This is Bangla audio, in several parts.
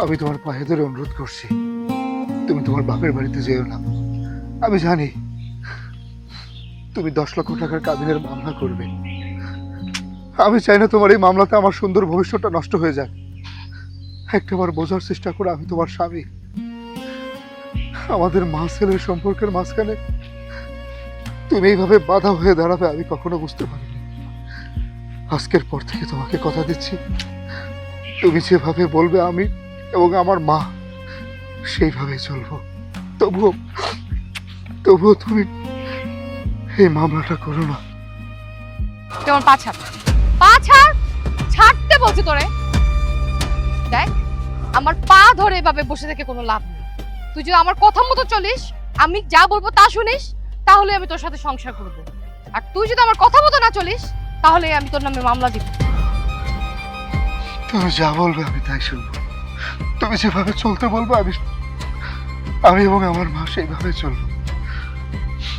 আমি তোমার পায়ে ধরে অনুরোধ করছি, তুমি তোমার বাপের বাড়িতে যেও না। আমি জানি তুমি 10 লক্ষ টাকার কাবিনের মামলা করবে। আমি চাই না তোমার এই মামলাতে আমার সুন্দর ভবিষ্যৎটা নষ্ট হয়ে যাক। একটাবার বোঝার চেষ্টা করো, আমি তোমার স্বামী। আমাদের মা ছেলের সম্পর্কের মাঝখানে তুমি এইভাবে বাধা হয়ে দাঁড়াবে আমি কখনো বুঝতে পারিনি। আজকের পর থেকে তোমাকে কথা দিচ্ছি, তুমি যেভাবে বলবে আমি এবং আমার মা সেইভাবে চলবো। তবুও তবুও তুমি এই মামলাটা করো না। তোমার পা ছাড়, পা ছাড়, ছাড়তে বলছি তোরে। দেখ, আমার পা ধরে এভাবে বসে থেকে কোনো লাভ নেই। তুই যদি আমার কথা মতো চলিস, আমি যা বলবো তা শুনিস, তাহলে আমি তোর সাথে সংসার করব। আর তুই যদি আমার কথা মতো না চলিস, তাহলে আমি তোর নামে মামলা দিব। তুমি যা বলবে আমি তাই শুনবো। তুমি যেভাবে চলতে বলবে আমি এবং আমার মা সেইভাবে চলবো।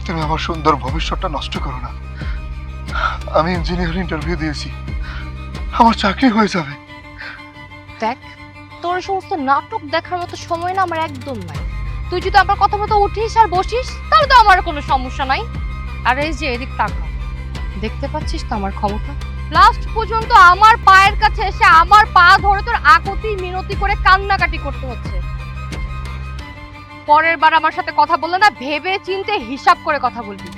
তুমি আমার সুন্দর ভবিষ্যৎটা নষ্ট করো না। আমি ইঞ্জিনিয়ার ইন্টারভিউ দিয়েছি, আমার চাকরি হয়ে যাবে। দেখ, তোর সমস্ত নাটক দেখার মতো সময় না আমার একদম নাই। তুই যদি আমার কথা মতো উঠিস আর বসিস, তাহলে তো আমার কোনো সমস্যা নাই। আর এই যে এদিক তাকা, দেখতে পাচ্ছিস তো আমার ক্ষমতা? লাস্ট পর্যন্ত আমার পায়ের কাছে এসে আমার পা ধরে তোর আকুতি মিনতি করে কান্নাকাটি করতে হচ্ছে। পরের বার আমার সাথে কথা বললে না, ভেবে চিন্তে হিসাব করে কথা বলবি।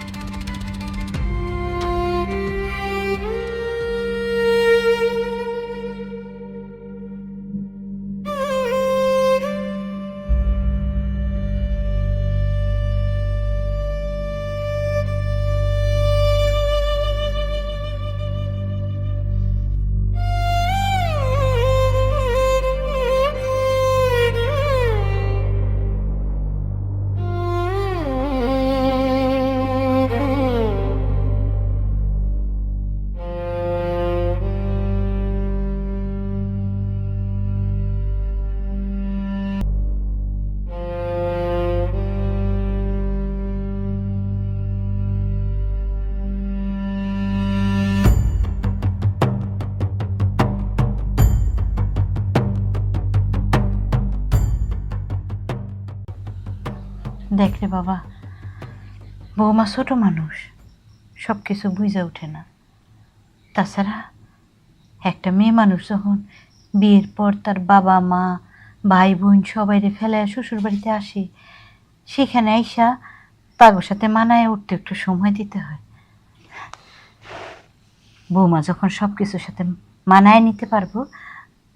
দেখ রে বাবা, বৌমা ছোট মানুষ, সব কিছু বুঝে ওঠে না। তাছাড়া একটা মেয়ে মানুষ যখন বিয়ের পর তার বাবা মা ভাই বোন সবাইরে ফেলে শ্বশুর বাড়িতে আসে, সেখানে আইসা তাগোর সাথে মানায় উঠতে একটু সময় দিতে হয়। বৌমা যখন সব কিছুর সাথে মানায় নিতে পারবো,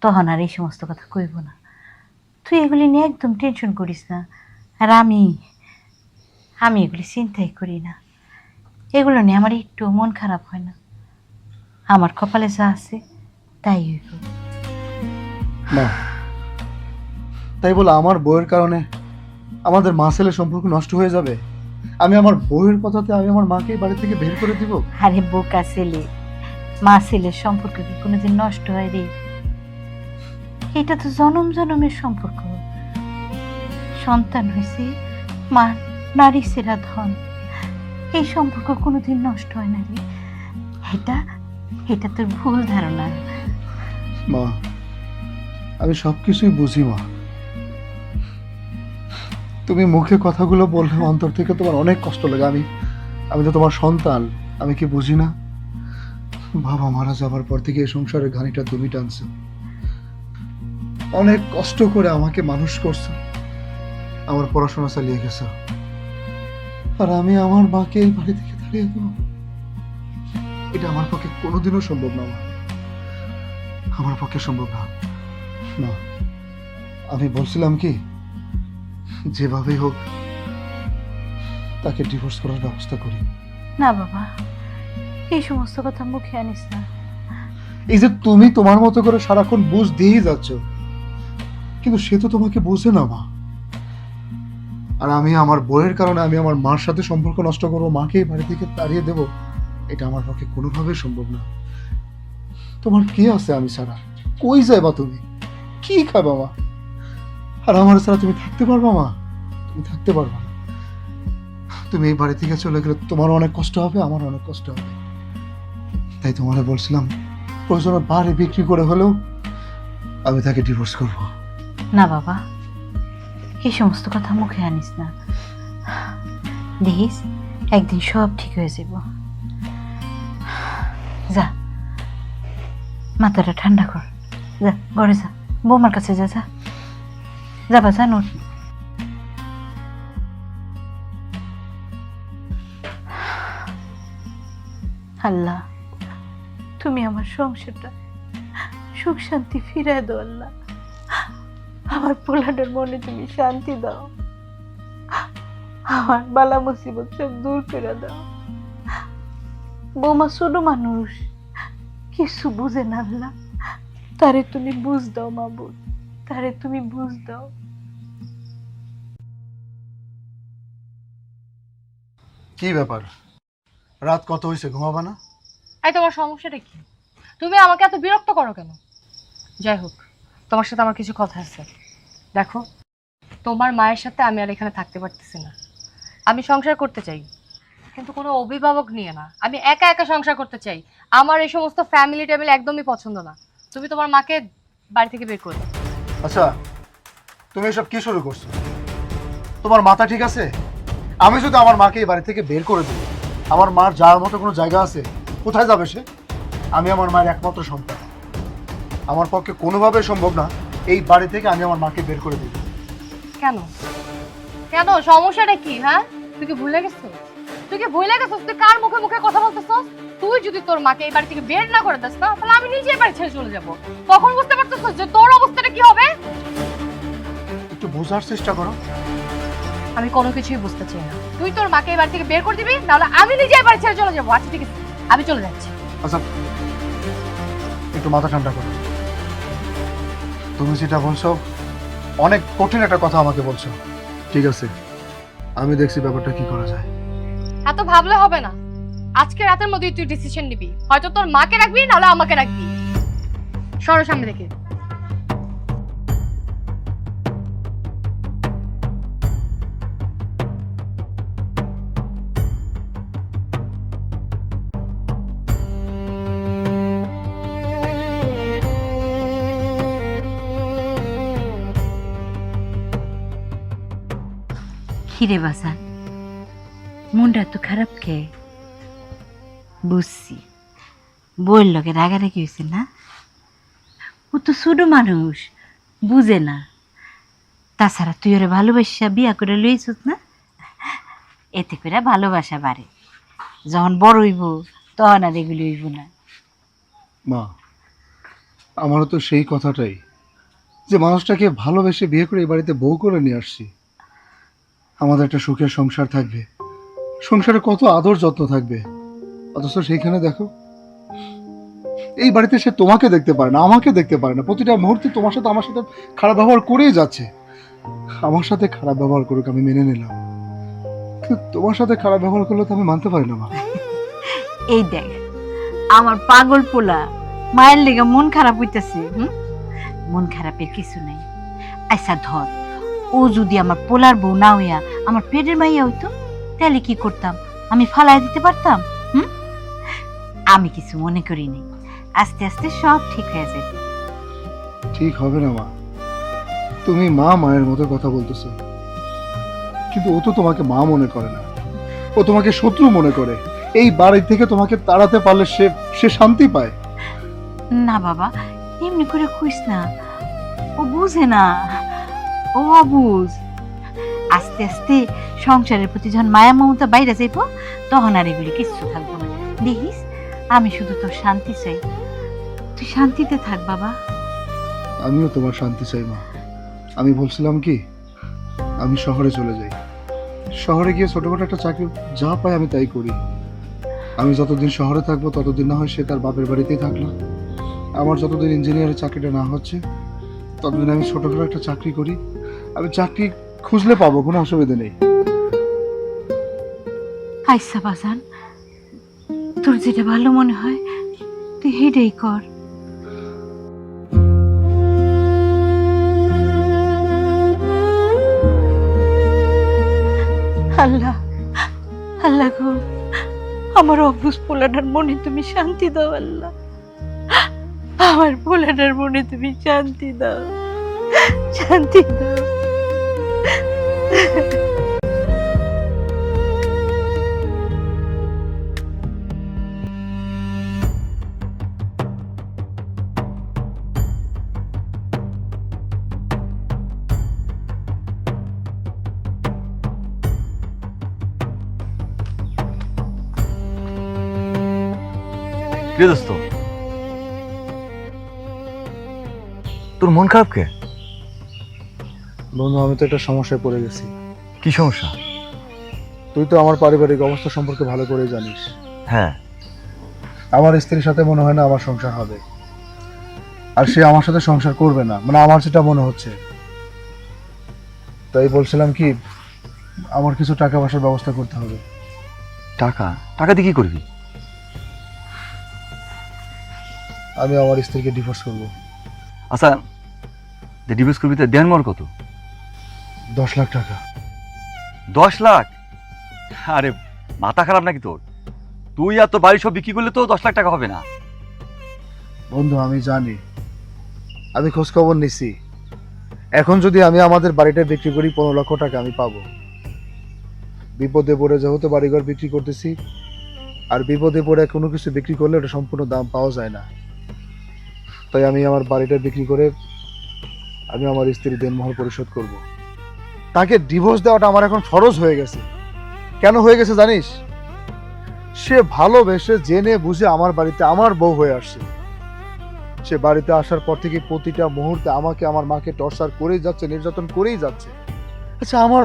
তখন আর এই সমস্ত কথা কইব না। তুই এগুলি নিয়ে একদম টেনশন করিস না। আর আমি এগুলি চিন্তাই করি না। এগুলো নিয়ে আমার একটু মন খারাপ হয় না। আমার কপালে যা আছে তাই হইব। না, তাই বলে আমার বউয়ের কারণে আমাদের মা ছেলের সম্পর্ক নষ্ট হয়ে যাবে? আমি আমার বউয়ের কথাতে আমি আমার মাকে বাড়ি থেকে বের করে দিব? আরে বোকা ছেলে, মা ছেলের সম্পর্ক কি কোনোদিন নষ্ট হয় রে? এটা তো জনম জনমের সম্পর্ক। সন্তান হয়েছে মা নারী সেরা ধন, এই সম্পর্ক কোনোদিন নষ্ট হয় না রে। এটা তোর ভুল ধারণা। মা, আমি সবকিছুই বুঝি মা। তুমি মুখে কথাগুলো বললে অন্তর থেকে তোমার অনেক কষ্ট লাগে। আমি তো তোমার সন্তান, আমি কি বুঝি না? বাবা মারা যাবার পর থেকে এই সংসারের ঘানিটা তুমি টানছো। অনেক কষ্ট করে আমাকে মানুষ করছো, আমার পড়াশোনা চালিয়ে গেছো। আর আমি আমার মাকে এই বাড়ি থেকে তাড়িয়ে দেবো? এটা আমার পক্ষে কোনোদিনও সম্ভব না মা, আমার পক্ষে সম্ভব না। না, আমি বলছিলাম কি, যেভাবেই হোক তাকে ডিভোর্স করার ব্যবস্থা করি। না বাবা, এই সমস্ত কথা মুখে আনিস না। এই যে তুমি তোমার মতো করে সারাক্ষণ বুঝ দিয়েই যাচ্ছ, কিন্তু সে তো তোমাকে বোঝে না মা। আর আমি আমার বউয়ের কারণে আমি আমার মার সাথে সম্পর্ক নষ্ট করবো, মাকে এই বাড়ি থেকে তাড়িয়ে দেবো? এটা আমার পক্ষে কোনোভাবেই সম্ভব না। তোমার কে আছে আমি ছাড়া? কই যাইবা তুমি? কি খাবা মা? আর আমার ছাড়া তুমি থাকতে পারবা মা? তুমি থাকতে পারবা না। তুমি এই বাড়ি থেকে চলে গেলে তোমার অনেক কষ্ট হবে, আমার অনেক কষ্ট হবে। তাই তোমারে বলছিলাম, প্রয়োজনে বাড়ি বিক্রি করে হলেও আমি তাকে ডিভোর্স করবো। না বাবা, এই সমস্ত কথা মুখে আনিস না। দেখিস একদিন সব ঠিক হয়ে যাব। যা, মাথাটা ঠান্ডা কর, যা ঘরে যা, বৌমার কাছে যা, যা যাবা, যা নোট। আল্লাহ, তুমি আমার সংসারটা সুখ শান্তি ফিরায় দাও আল্লাহ। আমার পোলাটার মনে তুমি শান্তি দাও, আমার বালা মুসিবত সব দূর করে দাও। বৌমা ছোট মানুষ, কিছু বুঝে না আল্লাহ, তারে তুমি বুঝ দাও মাবুদ, তারে তুমি বুঝ দাও। কি ব্যাপার, রাত কত হয়েছে, ঘুমাবা না? এই তোমার সমস্যাটা কি? তুমি আমাকে এত বিরক্ত করো কেন? যাই হোক, তোমার সাথে আমার কিছু কথা আছে। দেখো, তোমার মায়ের সাথে আমি আর এখানে থাকতে পারতেছি না। আমি সংসার করতে চাই, কিন্তু কোনো অভিভাবক নিয়ে না। আমি একা একা সংসার করতে চাই। আমার এই সমস্ত ফ্যামিলি টেবিল একদমই পছন্দ না। তুমি তোমার মাকে বাড়ি থেকে বের করে দাও। আচ্ছা, তুমি এসব কি শুরু করছো? তোমার মাথা ঠিক আছে? আমি যদি আমার মাকে এই বাড়ি থেকে বের করে দিই, আমার মার যাওয়ার মতো কোনো জায়গা আছে? কোথায় যাবে সে? আমি আমার মায়ের একমাত্র সন্তান। আমার পক্ষে কোনোভাবে সম্ভব না এই বাড়ি থেকে আমি আমার মাকে বের করে দিই। কেন কেন সমস্যাটা কি? হ্যাঁ, তুই কি ভুলে গেছিস? তুই কার মুখে মুখে কথা বলতেছস? তুই যদি তোর মাকে এই বাড়ি থেকে বের না করে দিস না, তাহলে আমি নিজে এই বাড়ি ছেড়ে চলে যাব। তখন বুঝতে পারতেছস যে তোর অবস্থাটা কি হবে? একটু বোঝার চেষ্টা করো। আমি কোনো কিছুই বুঝতে চাই না। তুই তোর মাকে এই বাড়ি থেকে বের করে দিবি, নাহলে আমি নিজে এই বাড়ি ছেড়ে চলে যাবো। আচ্ছা ঠিক আছে, আমি চলে যাচ্ছি। আচ্ছা, একটু মাথা ঠান্ডা করো। তুমি যেটা বলছো অনেক কঠিন একটা কথা আমাকে বলছো। ঠিক আছে, আমি দেখছি ব্যাপারটা কি করা যায়। এত ভাবলে হবে না। আজকে রাতের মধ্যেই তুই ডিসিশন নিবি। হয়তো তোর মাকে রাখবি, নাহলে আমাকে রাখবি। সরো সামনে দেখে। খিরে বাসান, মনটা তো খারাপ কে? বুঝছি, বইয়ের লোকে রাগারাগি হয়েছে না? ও তো ছোট মানুষ, বুঝে না। তাছাড়া তুই ওরে ভালোবাসা বিয়া করে লইছিস না, এতে করে ভালোবাসা বাড়ে। যখন বড় হইব তখন আর এগুলি হইব না। মা, আমারও তো সেই কথাটাই, যে মানুষটাকে ভালোবেসে বিয়ে করে এই বাড়িতে বউ করে নিয়ে আসছি। আমাদের একটা সুখের সংসার থাকবে, সংসারে কত আদর যত্ন থাকবে। অথচ সেইখানে দেখো, এই বাড়িতে সে তোমাকে দেখতে পারে না, আমাকে দেখতে পারে না। প্রতিটা মুহূর্তে তোমার সাথে আমার সাথে খারাপ ব্যবহার করেই যাচ্ছে। আমার সাথে খারাপ ব্যবহার করুক, আমি মেনে নিলাম, কিন্তু তোমার সাথে খারাপ ব্যবহার করলে তো আমি মানতে পারি না মা। এই দেখ, আমার পাগল পোলা মায়ের লেগে মন খারাপ হইতেছে। মন খারাপের কিছু নাই। আচ্ছা ধর, ও যদি আমার পোলার বউ না হইয়া আমার পেটের মাইয়া হইতো, তাহলে কি করতাম? আমি ফালাই দিতে পারতাম? আমি কিছু মনে করি নাই। আস্তে আস্তে সব ঠিক হয়ে যাবে। ঠিক হবে না মা, তুমি মা মায়ের মতো কথা বলতেছো, কিন্তু ও তো তোমাকে মা মনে করে না, ও তোমাকে শত্রু মনে করে। এই বাড়ি থেকে তোমাকে তাড়াতে পারলে সে শান্তি পায়। না বাবা, এমনি করে কইস না। ও বুঝে না, ও অবুঝ। আস্তে আস্তে সংসারের প্রতি যখন মায়া মমতা বাইরে যাইব, তখন আর এগুলি কিচ্ছু থাকবো না। দেখিস, আমি শুধু তোর শান্তি চাই, তুই শান্তিতে থাক বাবা। আমিও তোমার শান্তি চাই মা। আমি বলছিলাম কি, আমি শহরে চলে যাই, শহরে গিয়ে ছোটখাটো একটা চাকরি যা পাই আমি তাই করি। আমি যতদিন শহরে থাকবো ততদিন না হয় সে তার বাপের বাড়িতেই থাকলো। আমার যতদিন ইঞ্জিনিয়ারের চাকরিটা না হচ্ছে ততদিন আমি ছোটখাটো একটা চাকরি করি। আমি চাকরি খুঁজলে পাবো, কোনো অসুবিধা নেই। আইসা বাজান, তোর যেটা ভালো মনে হয় তুই হেডেই কর। আল্লাহ, আল্লাহ গো, আমার অবুঝ পোলাটার মনে তুমি শান্তি দাও। আল্লাহ, আমার পোলাটার মনে তুমি শান্তি দাও। শান্তি দাও। রে দোস্ত, তোর মন খারাপ কে? বন্ধু, আমি তো একটা সমস্যায় পড়ে গেছি। কি সমস্যা? তুই তো আমার পারিবারিক অবস্থা সম্পর্কে ভালো করেই জানিস। হ্যাঁ। আমার স্ত্রীর সাথে মনে হয় না আমার সংসার হবে, আর সে আমার সাথে সংসার করবে না, মানে আমার যেটা মনে হচ্ছে। তাই বলছিলাম কি, আমার কিছু টাকা পয়সার ব্যবস্থা করতে হবে। টাকা? টাকা দিয়ে কি করবি? আমি আমার স্ত্রীকে ডিভোর্স করব। আচ্ছা, যে ডিভোর্স করবি তার দেন মর কত? 10 লাখ টাকা। 10 লাখ? আরে মাথা খারাপ নাকি তোর? তুই আর তোর বাড়ি সব বিক্রি করলে তো 10 লাখ টাকা হবে না। বন্ধু, আমি জানি, আমি খোঁজ খবর নিছি। এখন যদি আমি আমাদের বাড়িটা বিক্রি করি 15 লক্ষ টাকা আমি পাবো। বিপদে পড়ে যেহেতু বাড়িঘর বিক্রি করতেছি, আর বিপদে পড়ে কোনো কিছু বিক্রি করলে ওটা সম্পূর্ণ দাম পাওয়া যায় না। তাই আমি আমার বাড়িটা বিক্রি করে আমি আমার স্ত্রীর দেনমোহর পরিশোধ করব। তাকে ডিভোর্স দেওয়াটা আমার এখন ফরজ হয়ে গেছে। কেন হয়ে গেছে জানিস? সে ভালোবেসে জেনে বুঝে আমার বাড়িতে আমার বউ হয়ে আসছে। সে বাড়িতে আসার পর থেকে প্রতিটা মুহূর্তে আমাকে, আমার মাকে টর্চার করেই যাচ্ছে, নির্যাতন করেই যাচ্ছে। আচ্ছা, আমার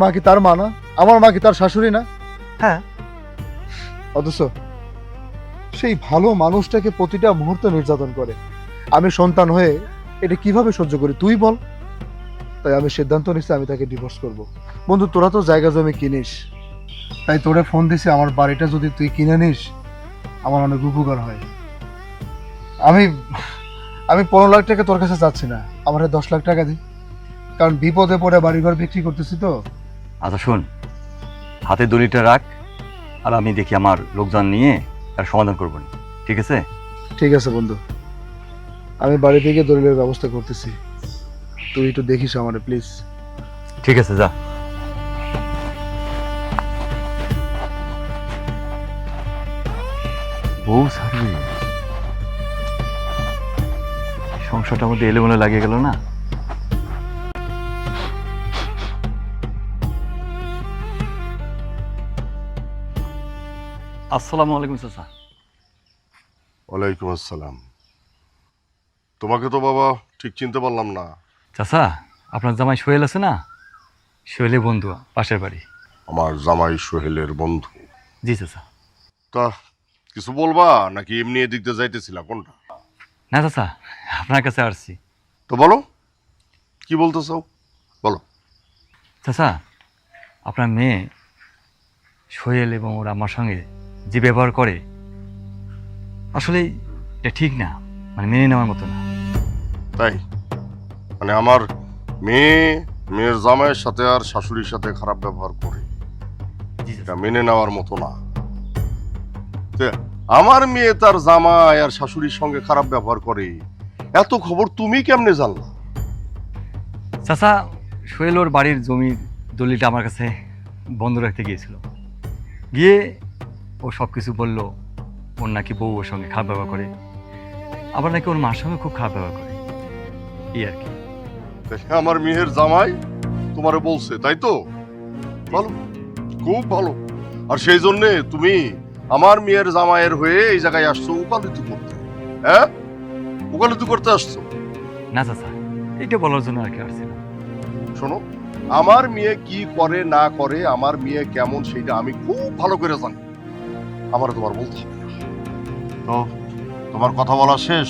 মা কি তার মা না? আমার মা কি তার শাশুড়ি না? হ্যাঁ। অথচ সেই ভালো মানুষটাকে প্রতিটা মুহূর্তে নির্যাতন করে। আমি সন্তান হয়ে এটা কিভাবে সহ্য করি তুই বল? তাই আমি সিদ্ধান্ত নিচ্ছি আমি তাকে ডিভোর্স করব। বন্ধু, তোরা তো জায়গা জমি কিনিস, তাই তোরে ফোন দিছি, আমার বাড়িটা যদি তুই কিনে নিস আমার অনেক উপকার হয়। আমি 15 লাখ টাকা তোর কাছে চাচ্ছি না, আমার 10 লাখ টাকা দি, কারণ বিপদে পড়ে বাড়িঘর বিক্রি করতেছি তো। আচ্ছা শোন, হাতে দলিলটা রাখ, আর আমি দেখি আমার লোকজন নিয়ে তার সমাধান করবো না, ঠিক আছে? ঠিক আছে বন্ধু, আমি বাড়ি থেকে দলিলের ব্যবস্থা করতেছি, তুই একটু দেখিস আমারে প্লিজ। ঠিক আছে, যা। বউ ছাড়বে? সংসারটার মধ্যে এলোমেলো লাগিয়ে গেল না? আসসালামু আলাইকুম চাচা। ওয়ালাইকুম আসসালাম। তোমাকে তো বাবা ঠিক চিনতে পারলাম না। চাচা, আপনার জামাই সোহেল আছে না? সোহেলের বন্ধু, পাশের বাড়ি। আমার জামাই সোহেলের বন্ধু? জি চাচা। তা কিছু বলবা নাকি এমনি এদিক দিয়ে যাইতেছিলা, কোনটা? না চাচা, আপনার কাছে আসছি। তো বলো, কি বলতে চাও বলো। চাচা, আপনার মেয়ে সোহেল এবং ওর আমার সঙ্গে যে ব্যবহার করে, আসলে এটা ঠিক না, মানে মেনে নেওয়ার মতো না। তাই মানে আমার মেয়ের জামাইয়ের সাথে আর শাশুড়ির সাথে খারাপ ব্যবহার করে, জি এটা চাচা। মেনে নেওয়ার মতো না। তে, আমার মেয়ে তার জামাই আর শাশুড়ির সঙ্গে খারাপ ব্যবহার করে, এত খবর তুমি কেমনে জানলা? চাচা, সোহেল ওর বাড়ির জমির দলিলটা আমার কাছে বন্ধ রাখতে গিয়েছিল, গিয়ে ও সব কিছু বললো। ওর নাকি বউ ওর সঙ্গে খারাপ ব্যবহার করে, আবার নাকি ওর মার সঙ্গে খুব খারাপ ব্যবহার করে, এই আর কি। আমার মেয়ের জামাই তোমারে বলছে, তাই তো? ভালো, খুব ভালো। আর সেই জন্যে তুমি আমার মেয়ের জামাইয়ের হয়ে এই জায়গায় আসছো উকালতি করতে? হ্যাঁ, উকালতি করতে আসছো? না চাচা, এটা বলার জন্য আর কি আসছে না। শোনো, আমার মেয়ে কি করে না করে, আমার মেয়ে কেমন সেটা আমি খুব ভালো করে জানি। আমার তোমার বলতে হবে না। তো তোমার কথা বলা শেষ?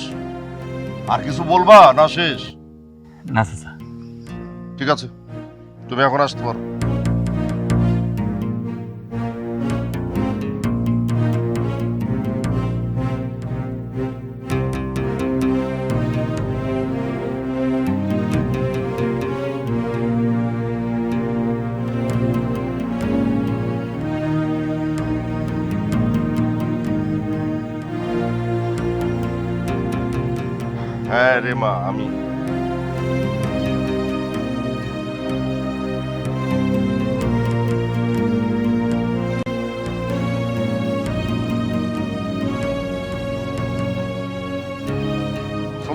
আর কিছু বলবা না শেষ? না চাচা। ঠিক আছে, তুমি এখন আসতে পারো। হ্যাঁ রে মা, আমি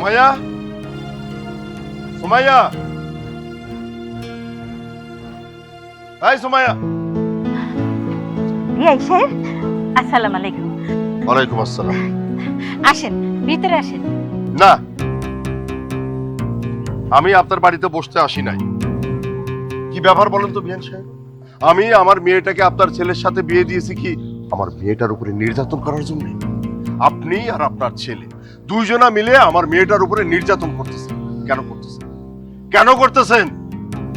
সুমাইয়া, সুমাইয়া, এই সুমাইয়া। বিআই সাহেব, আসসালামু আলাইকুম। ওয়ালাইকুম আসসালাম। আসেন, ভিতরে আসেন। না, আমি আপনার বাড়িতে বসতে আসি নাই। কি ব্যাপার বলেন তো বিয়ান সাহেব? আমি আমার মেয়েটাকে আপনার ছেলের সাথে বিয়ে দিয়েছি কি আমার মেয়েটার উপরে নির্যাতন করার জন্য? আপনি আর আপনার ছেলে দুইজনা মিলে আমার মেয়েটার উপরে নির্যাতন করতেছেন। কেন করতেছেন? কেন করতেছেন?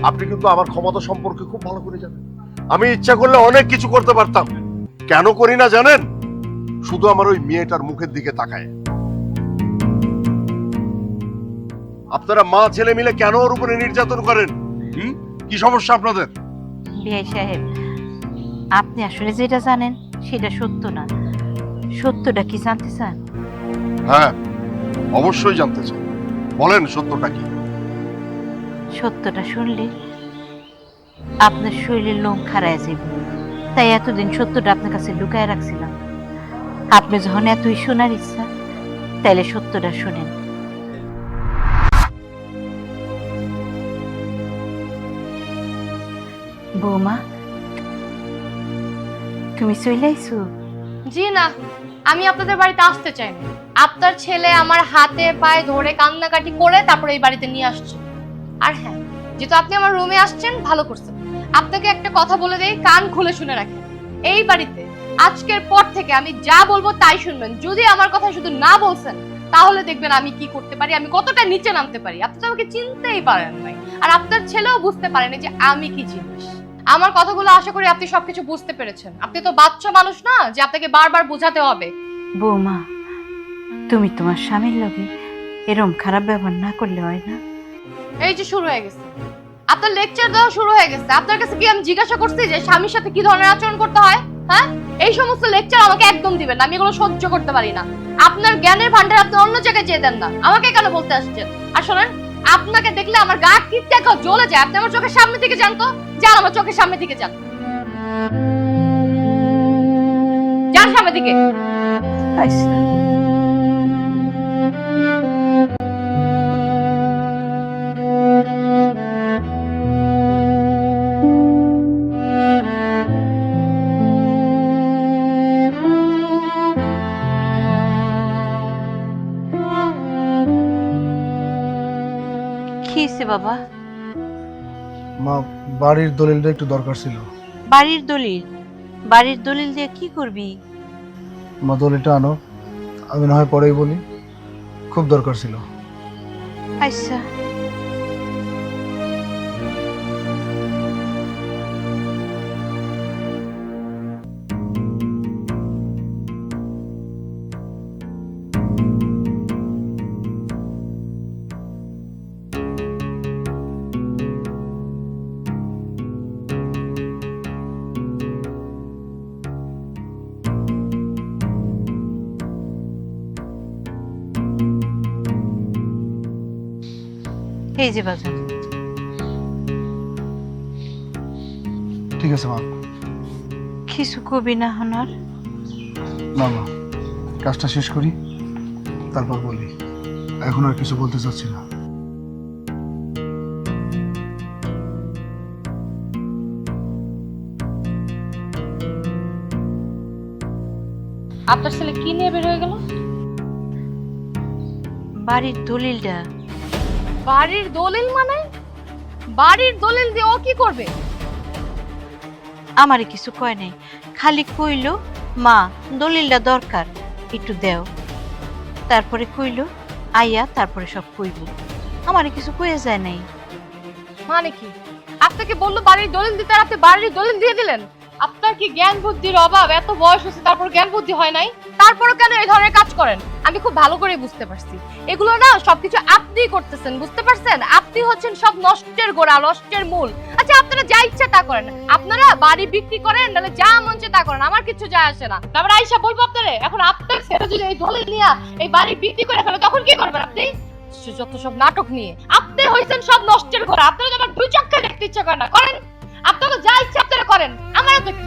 আপনি কিন্তু আমার ক্ষমতা সম্পর্কে খুব ভালো করে জানেন। আমি ইচ্ছা করলে অনেক কিছু করতে পারতাম। কেন করি না জানেন? শুধু আমার ওই মেয়েটার মুখের দিকে তাকায়। আপনারা মা ছেলে মিলে কেন ওর উপরে নির্যাতন করেন? কি সমস্যা আপনাদের? বিআই সাহেব, আপনি আসলে যেটা জানেন সেটা সত্য না। সত্যটা কি জানতে চান? হ্যাঁ, অবশ্যই জানতে চাই। বলেন সত্যটা কি? সত্যটা শুনলে আপনার শরীরের লোম খাড়ায় যাবে। তাই এতদিন সত্যটা আপনার কাছে লুকায় রাখছিলাম। আপনি যখন এতই শোনার ইচ্ছা, তাইলে সত্যটা শুনেন। বৌমা, তুমি চলে আইছো? জি না, আমি আপনাদের বাড়িতে আসতে চাই না। আপনার ছেলে আমার হাতে পায়ে ধরে কান্নাকাটি করে তারপরে এই বাড়িতে নিয়ে আসছে। আর হ্যাঁ, যেহেতু আপনি আমার রুমে আসছেন, ভালো করছেন। আপনাকে একটা কথা বলে দেই, কান খুলে শুনে রাখেন। এই বাড়িতে আজকের পর থেকে আমি যা বলবো তাই শুনবেন। যদি আমার কথা শুধু না বলছেন, তাহলে দেখবেন আমি কি করতে পারি, আমি কতটা নিচে নামতে পারি। আপনি তো আমাকে চিনতেই পারেন নাই, আর আপনার ছেলেও বুঝতে পারেনি যে আমি কি জিনিস। আমার কথাগুলো আশা করি আপনি সবকিছু বুঝতে পেরেছেন। আপনি তো বাচ্চা মানুষ না যে আপনাকে বারবার বোঝাতে হবে। বৌমা, তুমি তোমার স্বামীর লগে এরম খারাপ ব্যবহার না করলে হয় না? এই যে শুরু হয়ে গেছে আপনার লেকচার দেওয়া শুরু হয়ে গেছে। আপনার কাছে কি আমি জিজ্ঞাসা করছি যে স্বামীর সাথে কি ধরনের আচরণ করতে হয়? হ্যাঁ, এই সমস্ত লেকচার আমাকে একদম দিবেন না, আমি এগুলো সহ্য করতে পারি না। আপনার জ্ঞানের ভান্ডার আপনি অন্য জায়গায় যেয়ে দেন না, আমাকে কেন বলতে আসছেন? আর শোনেন, আপনাকে দেখলে আমার গা কিটটা জ্বলে যায়। আপনি আমার চোখের সামনে থেকে যান তো, যান আমার চোখের সামনে থেকে যান, যান সামনে থেকে। আচ্ছা, কি হইছে বাবা? মা, বাড়ির দলিলটা একটু দরকার ছিল। বাড়ির দলিল? বাড়ির দলিল দিয়ে কি করবি? মা, দলিলটা আনো, আমি না হয় পরেই বলি। খুব দরকার ছিল। আচ্ছা, এই যে বাজার। ঠিক আছে মা। কিছু কবি না হনার? না মা, কাজটা শেষ করি, তারপর বলি। এখন আর কিছু বলতে চাচ্ছি না। আপনার ছেলে কি নিয়ে বের হয়ে গেল? বাড়ির দলিলটা। বাড়ির দলিল মানে? বাড়ির দলিল দিয়ে ও কি করবে? আমারে কিছু কয় নাই, খালি কইলো মা দলিলটা দরকার, একটু দেও। তারপরে কইলো আইয়া, তারপরে সব কইব। আমারে কিছু কয়ে যায় নাই। মানে কি? আপনাকে বললো বাড়ির দলিল দিতে, আর আপনি বাড়ির দলিল দিয়ে দিলেন? আপনার কি জ্ঞান বুদ্ধির অভাব? এত বয়স হচ্ছে তারপর জ্ঞান বুদ্ধি হয় নাই? তারপরও কেন এই ধরনের কাজ করেন? আমি খুব ভালো করে বুঝতে পারছি, এগুলো না সবকিছু আপনিই করতেছেন, বুঝতে পারছেন? আপনি হচ্ছেন সব নষ্টের গোড়া, নষ্টের মূল। আচ্ছা, আপনারা যা ইচ্ছা তা করেন, আপনারা বাড়ি বিক্রি করেন, নাহলে যা মন চায় তা করেন, আমার কিছু যায় আসে না। তারপর আইসা বলবো আপনারে, এখন আপনার ছেলে যদি এই দলিল নিয়ে এই বাড়ি বিক্রি করে ফেলে, তখন কি করবেন আপনি? যত সব নাটক নিয়ে আপনি হইছেন সব নষ্টের গোড়া। আপনারা তো আমার দুই চক্ষে দেখতে ইচ্ছা করে না, করেন আপনারা যা ইচ্ছা আপনারা করেন, আমারও তো কি।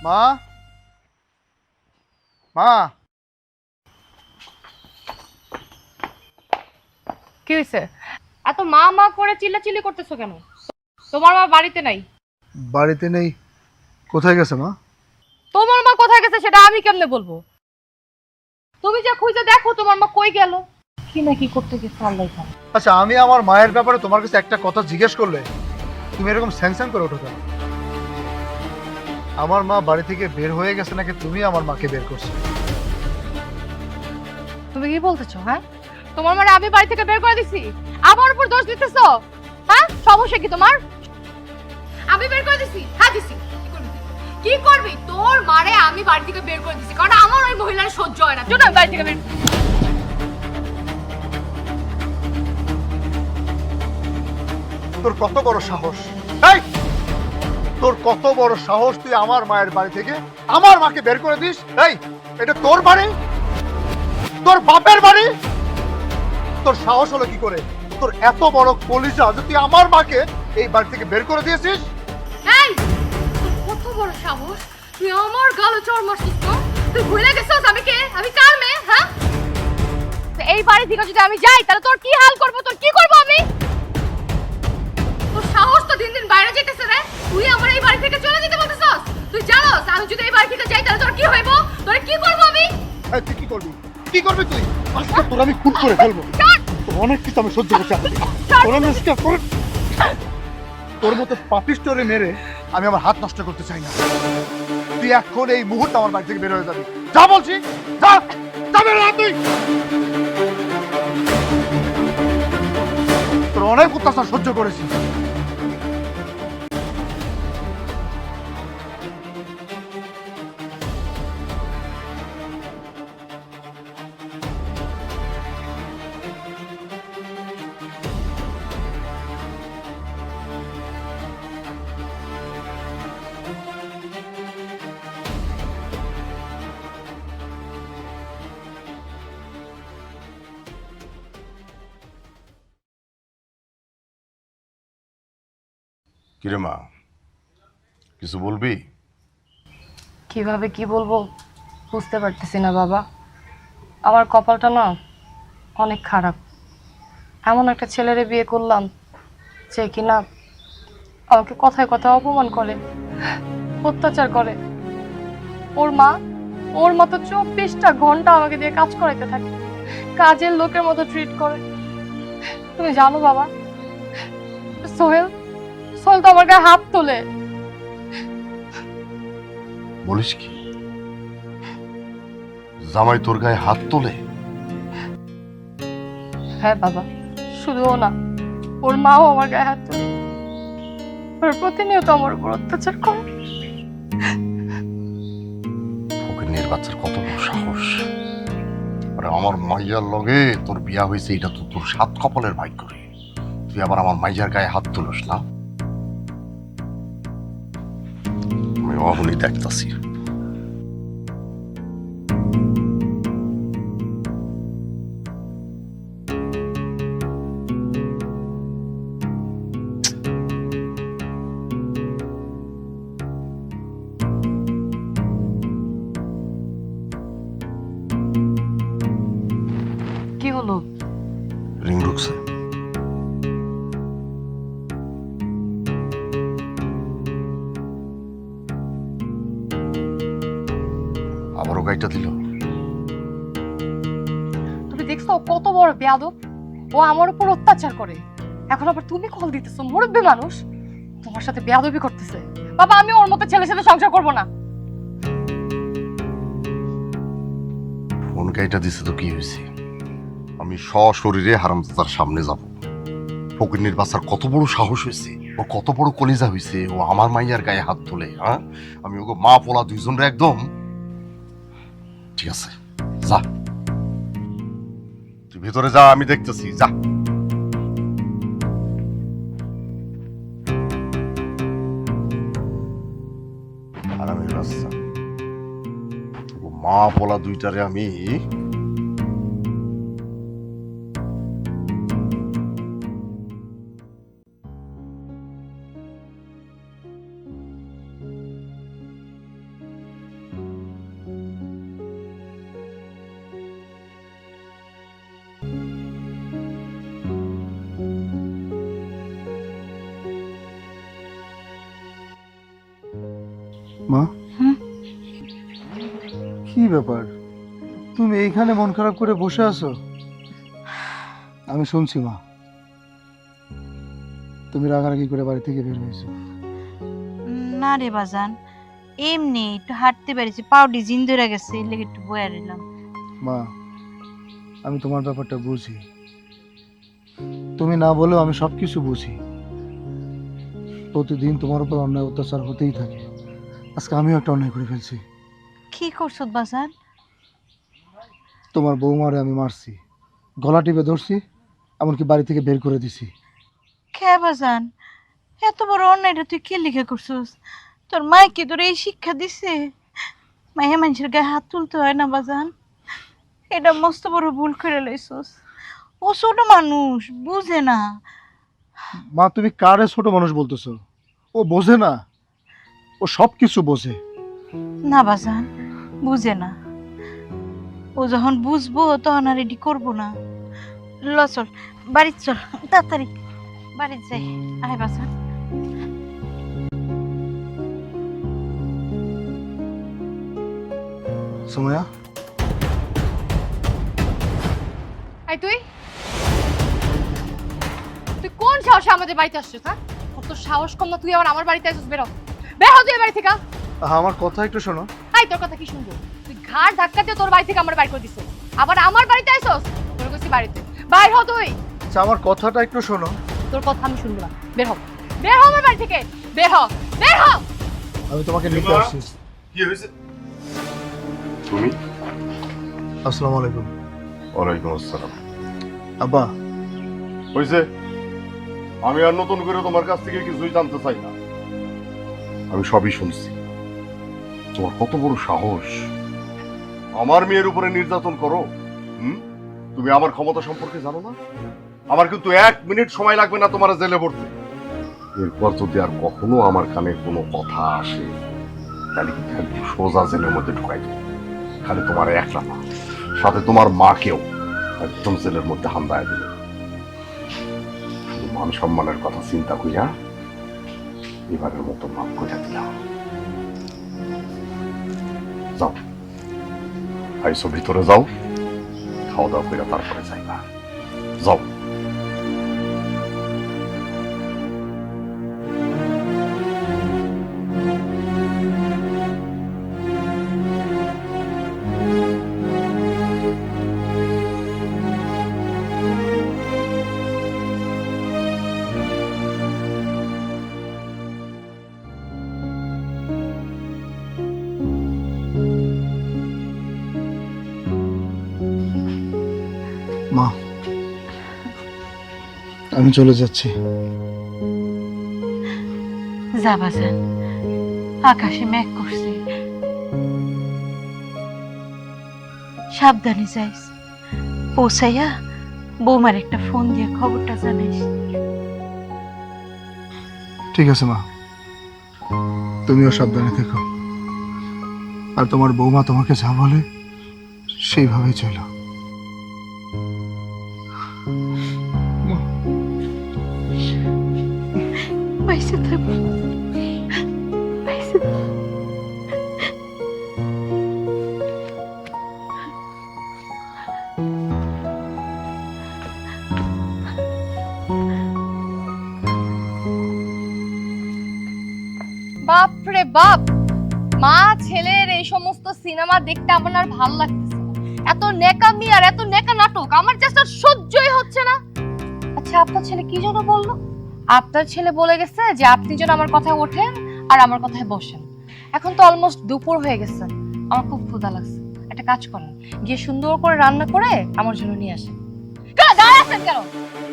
মা, মা, কি হয়েছে? এত মা মা করে চিল্লাচিল্লি করতেছো কেন? তোমার মা বাড়িতে নাই। বাড়িতে নেই? কোথায় গেছে মা? তোমার মা কোথায় গেছে সেটা আমি কেমনে বলবো? তুমি যা খুঁজে দেখো তোমার মা কই গেল, কি না কি করতে গেছে আল্লাহ জানে। আচ্ছা, আমি আমার মায়ের ব্যাপারে তোমার কাছে একটা কথা জিজ্ঞেস করলে তুমি এরকম স্যাংস্যাং করে ওঠো কেন? আমার মা বাড়ি থেকে বের হয়ে গেছে নাকি তুমি আমার মাকে বের করছো? তুমি কি বলতেছো? হ্যাঁ, তোমার মানে আমি বাড়ি থেকে বের করে দিছি? আমার উপর দোষ দিতেছো? হ্যাঁ, সমস্যা কি তোমার? আমি বের করে দিছি? হ্যাঁ দিছি। কি করবি? তোর মারে আমি বাড়ি থেকে বের করে দিছি কারণ আমার ওই মহিলার সহ্য হয় না, জন্য আমি বাড়ি থেকে বের। তোর কত বড় সাহস! এই, তোর কত বড় সাহস তুই আমার মায়ের বাড়ি থেকে আমার মাকে বের করে দিস? এই, এটা তোর বাড়ি, তোর বাপের বাড়ি। তোর সাহস হলো কি করে? তোর এত বড় কলিজা যে তুই আমার মাকে এই বাড়ি থেকে বের করে দিয়েছিস? এই, তোর কত বড় সাহস? তুই আমার গালে চড় মারছিস তো? তুই ভুলে গেছিস আমি কে? আমি কার মেয়ে? হ্যাঁ, এই বাড়ি থেকে যদি আমি যাই তাহলে তোর কি হাল করব? তোর কি করব আমি? তোর সাহস তো দিন দিন বাইরে যেতেছে রে। তুই আমার এই বাড়ি থেকে চলে যেতে বলতেছস? তুই জানোস আমি যদি এই বাড়ি থেকে যাই তাহলে তোর কি হইব? তোর কি করব আমি? এই, তুই কি করবি? কি করবি তুই? আজকে তোর আমি খুন করে ফেলবো। তোর অনেক কিছু আমি সহ্য করতে পারি। তোর মতো পাপিষ্টরে মেরে আমি আমার হাত নষ্ট করতে চাই না। তুই এখন এই মুহূর্তে আমার বাড়ি থেকে বের হয়ে যাবি। যা বলছি, যা, যা বের হ তুই। তোর অনেক অত্যাচার সহ্য করেছি। কিরে মা, কিছু বলবি? কিভাবে কি বলবো বুঝতে পারতেছি না বাবা। আমার কপালটা না অনেক খারাপ। এমন একটা ছেলেরে বিয়ে করলাম যে কিনা আমাকে কথায় কথায় অপমান করে, অত্যাচার করে। ওর মতো 24টা ঘন্টা আমাকে দিয়ে কাজ করাইতে থাকে, কাজের লোকের মতো ট্রিট করে। তুমি জানো বাবা, সোহেল সোহেল তো আমার গায়ে হাত তোলে। বলিস কি? জামাই তোর গায়ে হাত তোলে? হ্যাঁ বাবা, শুধু ও না, ওর মাও আমার গায়ে হাত তোলে। ওর প্রতিনিয়ত আমার উপর অত্যাচার করে। ফকিন্নির বাচ্চার কত বড় সাহস! আরে আমার মাইয়ার লগে তোর বিয়া হয়েছে, এটা তো তোর সাত কপালের ভাগ্য রে। তুই আবার আমার মাইয়ার গায়ে হাত তুলস না? আমি অহনি দেখতাছি। কি হলো? রিং ঢুকছে। আবারও গাইটা দিল। তুমি দেখছো ও কত বড় বেয়াদব? ও আমার উপর অত্যাচার করে, এখন আবার তুমি কল দিতেছো? মুরব্বী মানুষ তোমার সাথে বেয়াদবি করতেছে। বাবা, আমি ওর মতো ছেলের সাথে সংসার করব না। ফোন গাইটা দিছে তো কি হয়েছে? আমি সশরীরে হারামজাদার সামনে যাব। ফকিন্নির বাচ্চার কত বড় সাহস হয়েছে, ও কত বড় কলিজা হয়েছে, ও আমার মাইয়ার গায়ে হাত তোলে। হ্যাঁ, আমি ওকে মা পোলা দুইজনরে একদম। ঠিক আছে, যা তুই ভিতরে যা, আমি দেখতেছি, যা। হারামির বাচ্চা, ও মা পোলা দুইটারে আমি মা হুম? কি ব্যাপার, তুমি এইখানে মন খারাপ করে বসে আছো? আমি শুনছি মা, তুমি রাগারাগি করে বাড়ি থেকে বের হয়েছো। না রে বাজান, এমনি একটু হাঁটতে পেরেছি, পাউডি জিন ধরে গেছে, এর লেগে একটু বয়া রইলাম। মা, আমি তোমার ব্যাপারটা বুঝি, তুমি না বলেও আমি সবকিছু বুঝি। প্রতিদিন তোমার উপর অন্যায় অত্যাচার হতেই থাকে। আজকে আমিও একটা অন্যায় করে ফেলছি। কি করছো বাজান? তোমার বৌমারে আমি মারছি, গলা টিপে ধরছি, এমনকি বাড়ি থেকে বের করে দিছি। কে বাজান, এত বড় অন্যায়টা তুই কে লিখে করছিস? তোর মাই কি তোর এই শিক্ষা দিছে? মাইয়া মানুষের গায়ে হাত তুলতে হয় না বাজান, এটা মস্ত বড় ভুল করে লইছস। ও ছোট মানুষ, বুঝে না। মা, তুমি কারে ছোট মানুষ বলতেছো? ও বোঝে না, ও সব কিছু বোঝে। না বাজান, বুঝে না। ও যখন বুঝবো তখন আর এটি করবো না। ল চল, বাড়ি চল, তাড়াতাড়ি বাড়ি যাই। আয় বাজান। সময়া, এই তুই তুই কোন সাহসে আমাদের বাড়িতে আসছিস? হ্যাঁ, তোর তো সাহস কম না, তুই আবার আমার বাড়িতে আসছিস? বেরো, বের হ তুই এই বাড়ি থেকে। আমার কথা একটু শোনো। এই তোর কথা কি শুনবো? তুই ঘাড় ধাক্কা দিয়ে তোর বাড়ি থেকে আমার বাড়ি করে দিছিস, আবার আমার বাড়িতে আইছস? তোর কইছি বাড়িতে বাইর হ তুই। আচ্ছা, আমার কথাটা একটু শোনো। তোর কথা আমি শুনবো না, বের হ, বের হ আমার বাড়ি থেকে, বের হ, বের হ। আমি তোমাকে নিতে আসছি। কি হয়েছে? তুমি? আসসালামু আলাইকুম। ওয়ালাইকুম আসসালাম। আব্বা, হয়েছে? আমি আর নতুন করে তোমার কাছ থেকে কিছুই জানতে চাই না। আমি সবই শুনছি। তোমার কত বড় সাহস, আমার মেয়ের উপরে নির্যাতন করো। তুমি আমার ক্ষমতা সম্পর্কে জানো না? আমার কিন্তু 1 মিনিট সময় লাগবে না তোমার জেলে পড়তে। এরপর যদি আর কখনো আমার কানে কোনো কথা আসে, তাহলে কিন্তু একদম সোজা জেলের মধ্যে ঢুকাই দেবো। খালি তোমার একলা না, সাথে তোমার মাকেও একদম জেলের মধ্যে হামদায় দেবে। মান সম্মানের কথা চিন্তা করিয়া এবারের মতো মাফ করে দিলাম। যাও, আইসো ভিতরে যাও, খাওয়া দাওয়া করে তারপরে যাইবা। যাও। মা, আমি চলে যাচ্ছি। যা বাজান, আকাশে মেঘ করছে, সাবধানে যাইস। পৌঁছাইয়া বৌমার একটা ফোন দিয়ে খবরটা জানাইস। ঠিক আছে মা, তুমিও সাবধানে থেকো। আর তোমার বৌমা তোমাকে যা বলে সেইভাবেই চলো। পয়সা থাকবো, পয়সা। বাপ রে বাপ, মা ছেলের এই সমস্ত সিনেমা দেখতে আমার আর ভাল লাগতেছে না। এত নেকামি আর এত নেকা নাটক আমার জাস্ট আর সহ্যই হচ্ছে না। আচ্ছা, আপনার ছেলে কি যেন বললো? আপনার ছেলে বলে গেছে যে আপনি যেন আমার কথায় ওঠেন আর আমার কথায় বসেন। এখন তো অলমোস্ট দুপুর হয়ে গেছে, আমার খুব ক্ষুধা লাগছে। একটা কাজ করেন, গিয়ে সুন্দর করে রান্না করে আমার জন্য নিয়ে আসেন। দাঁড়ায় আছেন কেন?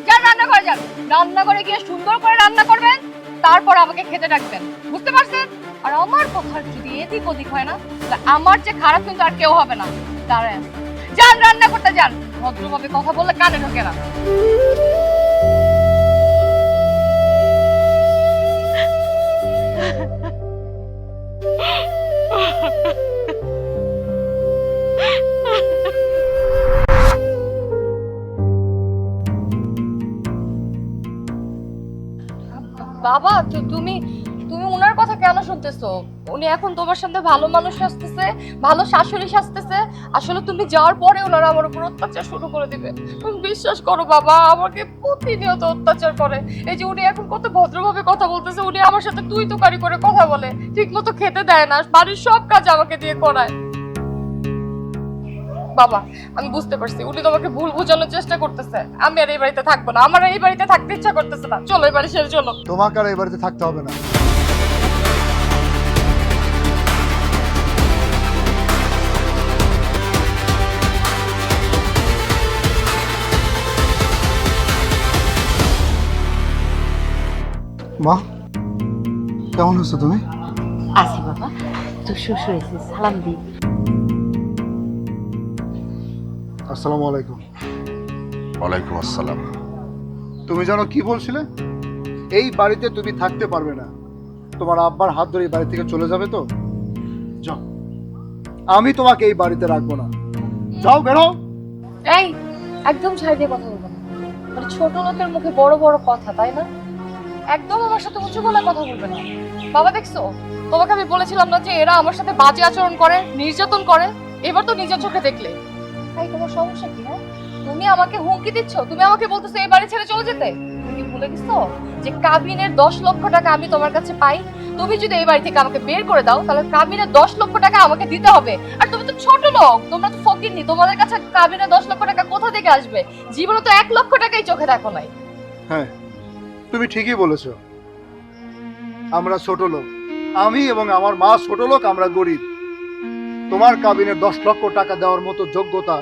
যান রান্না করে যান, রান্না করে গিয়ে সুন্দর করে রান্না করবেন, তারপর আমাকে খেতে ডাকবেন, বুঝতে পারছেন? আর আমার কথা যদি এদিক ওদিক হয় না, তাহলে আমার যে খারাপ কিন্তু আর কেউ হবে না। দাঁড়ায় আছেন, যান রান্না করতে যান। ভদ্রভাবে কথা বললে কানে ঢোকে না। বাবা, তুমি তুমি ওনার কথা কেন শুনতেছো? উনি এখন তোমার সামনে ভালো মানুষ আসতেছে, ভালো শাশুড়ি সাজতেছে। আসলে তুমি যাওয়ার পরে ওনারা আমার উপর অত্যাচার শুরু করে দিবে। তুমি বিশ্বাস করো বাবা, আমাকে প্রতিনিয়ত অত্যাচার করে। এই যে উনি এখন কত ভদ্রভাবে কথা বলতেছে, উনি আমার সাথে তুই তুকারি করে কথা বলে, ঠিক মতো খেতে দেয় না, বাড়ির সব কাজ আমাকে দিয়ে করায়। বাবা, আমি বুঝতে পারছি উনি তোমাকে ভুল বোঝানোর চেষ্টা করতেছে। আমি আর এই বাড়িতে থাকবো না, আমার এই বাড়িতে থাকতে ইচ্ছা করতেছে না। চলো এই বাড়ি ছেড়ে চলো। তোমাকে আর এই বাড়িতে থাকতে হবে না। মা, কেমন আছো তুমি? আসি বাবা, তোর শ্বশুর এসে সালাম দি। আসসালামু আলাইকুম। ওয়ালাইকুম আসসালাম। তুমি জানো কি বলছিলে? এই বাড়িতে তুমি থাকতে পারবে না, তোমার আব্বার হাত ধরে এই বাড়ি থেকে চলে যাবে। তো যাও, আমি তোমাকে এই বাড়িতে রাখবো না। যাও, বেরো। এই, একদম ছাড় দিয়ে কথা বলবো না। মানে ছোট লোকের মুখে বড় বড় কথা, তাই না? একদম আমার সাথে উঁচু গলায় কথা বলবে না। বাবা দেখছো, তোমাকে আমি বলেছিলাম না যে এরা আমার সাথে বাজে আচরণ করে, নির্যাতন করে? এবার তো নিজের চোখে দেখলে। তাই তোমার সমস্যা কি? হ্যাঁ, তুমি আমাকে হুমকি দিচ্ছ, তুমি আমাকে বলতেছো এই বাড়ি ছেড়ে চলে যেতে। তুমি কি ভুলে গেছো যে কাবিনের 10 লক্ষ টাকা আমি তোমার কাছে পাই? তুমি যদি এই বাড়ি থেকে আমাকে বের করে দাও, তাহলে কাবিনের 10 লক্ষ টাকা আমাকে দিতে হবে। আর তুমি তো ছোট লোক, তোমরা তো ফকিরনি, তোমাদের কাছে কাবিনের 10 লক্ষ টাকা কোথা থেকে আসবে? জীবনে তো 1 লক্ষ টাকাই চোখে দেখো নাই। হ্যাঁ, তুমি ঠিকই বলেছো, আমরা ছোট লোক। আমি এবং আমার মা ছোট লোক, আমরা গরিব। তোমার কাবিনের 10 লক্ষ টাকা দেওয়ার মতো যোগ্যতা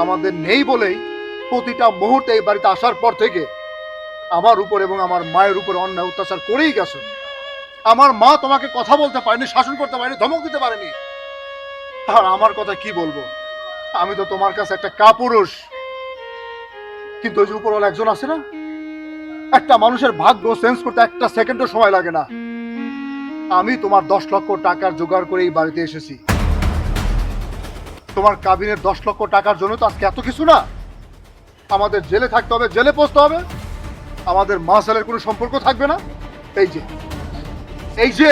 আমাদের নেই বলেই প্রতিটা মুহূর্তে এই বাড়িতে আসার পর থেকে আমার উপর এবং আমার মায়ের উপর অন্যায় অত্যাচার করেই গেছে। আমার মা তোমাকে কথা বলতে পারেনি, শাসন করতে পারেনি, ধমক দিতে পারেনি। আর আমার কথা কি বলবো, আমি তো তোমার কাছে একটা কাপুরুষ। কিন্তু ওই যে উপরওয়ালা একজন আছে না, একটা মানুষের ভাগ্য চেঞ্জ করতে একটা সেকেন্ডও সময় লাগে না। আমি তোমার 10 লক্ষ টাকার জোগাড় করে এই বাড়িতে এসেছি। তোমার কাবিনের 10 লক্ষ টাকার জন্য তো আজকে এত কিছু না। আমাদের জেলে থাকতে হবে, জেলে পৌঁছতে হবে, আমাদের মা ছেলের কোনো সম্পর্ক থাকবে না। এই যে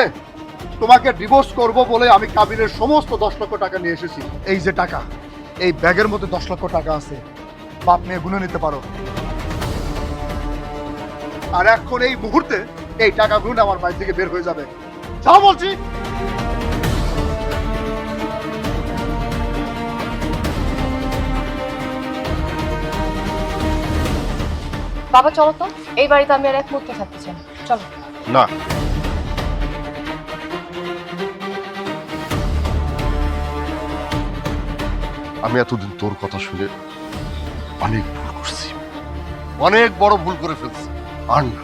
তোমাকে ডিভোর্স করব বলে আমি কাবিনের সমস্ত 10 লক্ষ টাকা নিয়ে এসেছি। এই যে টাকা, এই ব্যাগের মধ্যে 10 লক্ষ টাকা আছে, বাপ নিয়ে গুনে নিতে পারো। আর এখন এই মুহূর্তে এই টাকাগুলো আমার বাড়ি থেকে বের হয়ে যাবে। যাও বলছি। বাবা চলো তো, এই বাড়িতে আমি আর এক মুহূর্ত থাকতে চাই না। চলো। না, আমি এতদিন তোর কথা শুনে অনেক ভুল করছি, অনেক বড় ভুল করে ফেলছি। আর না,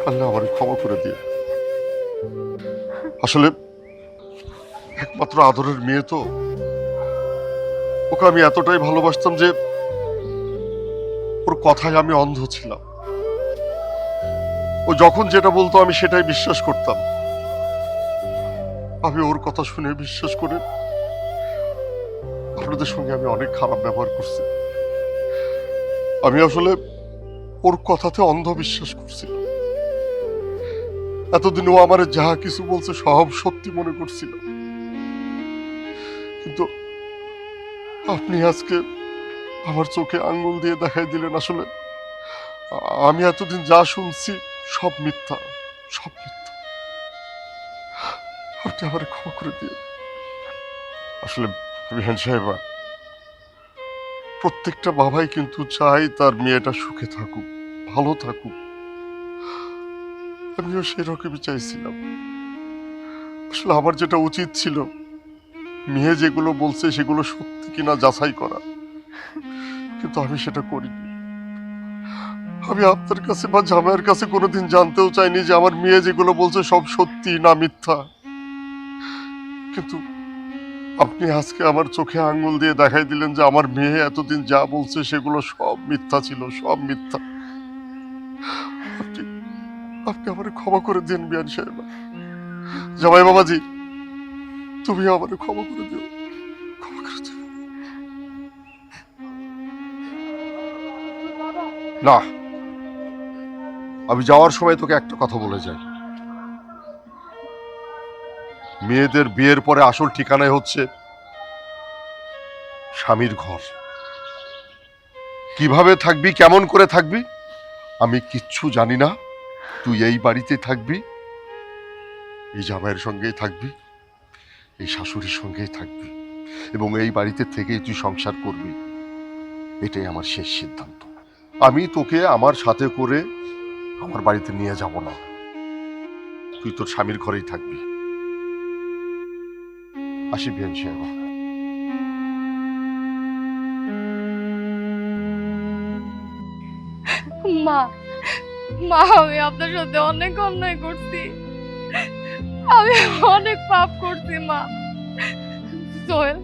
আল্লাহ আমার ক্ষমা করে দিয়ে। আসলে একমাত্র আদরের মেয়ে তো, ওকে আমি এতটাই ভালোবাসতাম যে ওর কথায় আমি অন্ধ ছিলাম। ও যখন যেটা বলতো আমি সেটাই বিশ্বাস করতাম। আমি ওর কথা শুনে বিশ্বাস করে আপনাদের সঙ্গে আমি অনেক খারাপ ব্যবহার করছি। আমি আসলে ওর কথাতে অন্ধ বিশ্বাস করছিলাম। এতদিন ও আমার যাহা কিছু বলছে সব সত্যি মনে করছিল। কিন্তু আপনি আজকে আমার চোখে আঙ্গুল দিয়ে দেখাই দিলেন আসলে আমি এতদিন যা শুনছি সব মিথ্যা, সব মিথ্যা। আপনি আমার ক্ষমা করে দিয়ে। আসলে রিহান সাহেবা, প্রত্যেকটা বাবাই কিন্তু চায় তার মেয়েটা সুখে থাকুক, ভালো থাকুক। আমিও সেরকমই চাইছিলাম। আসলে আমার যেটা উচিত ছিল, মেয়ে যেগুলো বলছে সেগুলো সত্যি কিনা যাচাই করা, কিন্তু আমি সেটা করিনি। আমি আপনার কাছে বা জামাইয়ের কাছে কোনোদিন জানতেও চাইনি যে আমার মেয়ে যেগুলো বলছে সব সত্যি না মিথ্যা। কিন্তু আপনি আজকে আমার চোখে আঙ্গুল দিয়ে দেখাই দিলেন যে আমার মেয়ে এতদিন যা বলছে সেগুলো সব মিথ্যা ছিল, সব মিথ্যা। আপনি আমার ক্ষমা করে দিন বিয়ান সাহেব। জামাই বাবাজি, তুমি আমার ক্ষমা করে দিও, ক্ষমা করে দিও। না, আমি যাওয়ার সময় তোকে একটা কথা বলে যাই, মেয়েদের বিয়ের পরে আসল ঠিকানায় হচ্ছে স্বামীর ঘর। কিভাবে থাকবি, কেমন করে থাকবি আমি কিচ্ছু জানি না। তুই এই বাড়িতে থাকবি, এই জামাইয়ের সঙ্গেই থাকবি, এই শাশুড়ির সঙ্গেই থাকবি, এবং এই বাড়িতে থেকেই তুই সংসার করবি। এটাই আমার শেষ সিদ্ধান্ত। আমি তোকে আমার সাথে করে আমার বাড়িতে নিয়ে যাব না। তুই তোর স্বামীর ঘরেই থাকবি। আসি বিয়ান সাহেবা। মা, মা, আমি আপনার সাথে অনেক অন্যায় করছি, আমি অনেক পাপ করছি মা। সোহেল,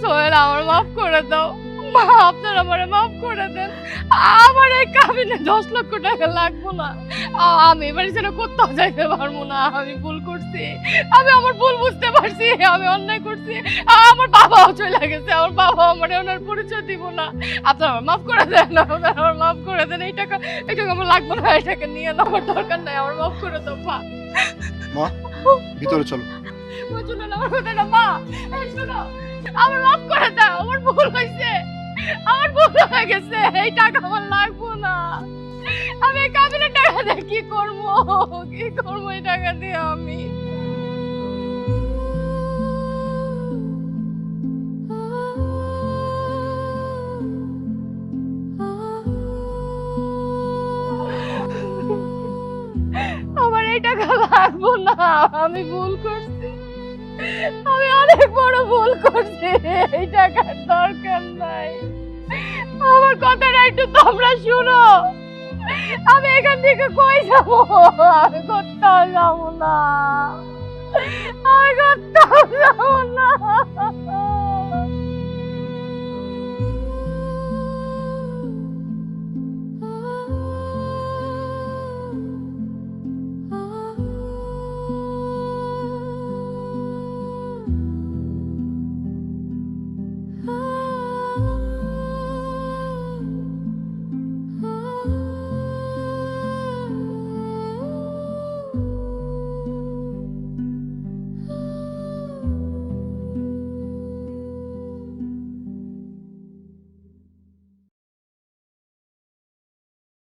সোহেল, আমার মাফ করে দাও মা, আপনার আমারে মাফ করে দেন। আমার এই কাবিনে 10 লক্ষ টাকা লাগবো না, আমি এবারে সেটা কোথাও যাইতে পারবো না। আমি ভুল করছি, আমি আমার ভুল বুঝতে পারছি, আমি অন্যায় করছি। আমার বাবাও চলে গেছে, আমার বাবা আমার ওনার পরিচয় দিব না। আপনার আমার মাফ করে দেন, আপনার আমার মাফ করে দেন। এই টাকা আমার লাগবে না, এই টাকা নিয়ে নেওয়ার দরকার নাই, আমার মাফ করে দাও মা। মা, ভিতরে চলো। শুনুন আমার কথাটা মা, এই শোনো, আমার মাফ করে দাও, আমার ভুল হয়েছে, আমার ভুল হয়ে গেছে, এই টাকা আমার লাগবো না। আমি এই কাবিনের টাকা দিয়ে কি করবো, কি করবো এই টাকা দিয়ে আমি? আমার এই টাকা লাগবো না, আমি ভুল করছি, আমি অনেক বড় ভুল করছি, এই টাকার দরকার নাই। আমার কথাটা একটু তোমরা শুনো, আমি এখান থেকে কই যাবো? আমি কোথাও যাবো না, আমি কোথাও যাবো না।